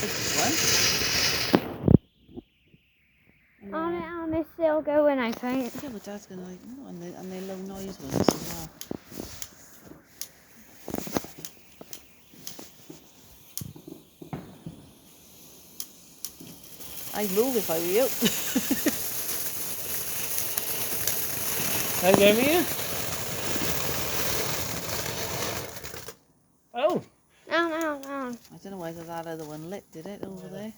That's a good one. And it's still going, I think. Yeah, but Dad's going to like, no, and they're low noise ones as well. I'd move if I were you. Hey, go here. Oh. Ow. I don't know whether that other one lit, did it, over there?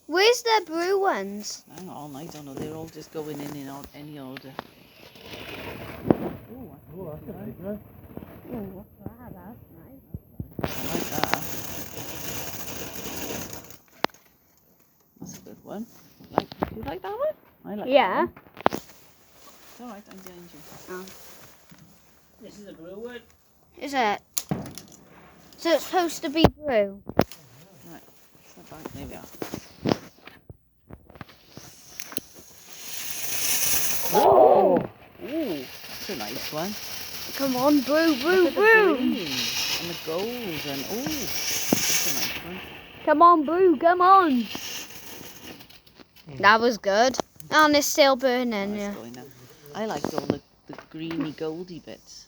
Where's the blue ones? Hang on, I don't know. They're all just going in any order. Oh, that's a nice one. Oh, what's that? That's nice. I like that. That's a good one. Do you like that one? I like Yeah. that one. It's alright, I'm behind you. Oh. This is a blue one. Is it? So it's supposed to be blue. Right, step back. There we are. Oh! Ooh, that's a nice one. Come on, blue. Look at the green and the gold and that's a nice one. Come on, blue, come on. That was good. And it's still burning, It's yeah. going now. I liked all the greeny goldy bits.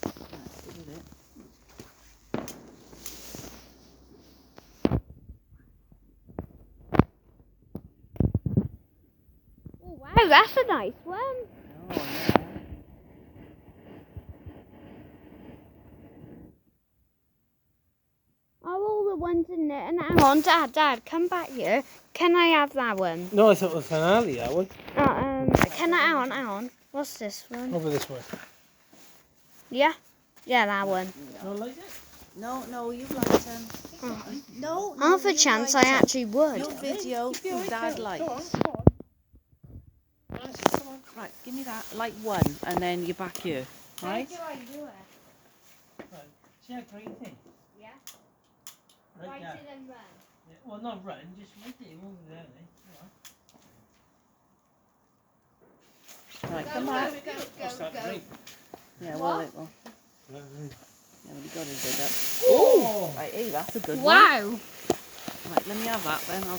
That's good, isn't it? Oh, wow, that's a nice one. Oh, yeah. Are all the ones in there? And hang on, Dad, come back here. Can I have that one? No, I thought it was finale, that one. Can I, hang on. What's this one? Over this way. Yeah? Yeah, that one. Don't like it? No, you liked No, Half a you chance I liked actually would. Your video, Dad likes. Come on. Right, give me that. Like one, and then you're back here. Right? How do I do it? Right. See that green thing? Yeah. Right there. it and run. Yeah. Well, not run, just right there, over there. Right, come back. What's that green? Yeah, What? well, it will. Right. Yeah, well, you got to dig up. Oh! Right, hey, that's a good one. Wow. Right, let me have that then. I'll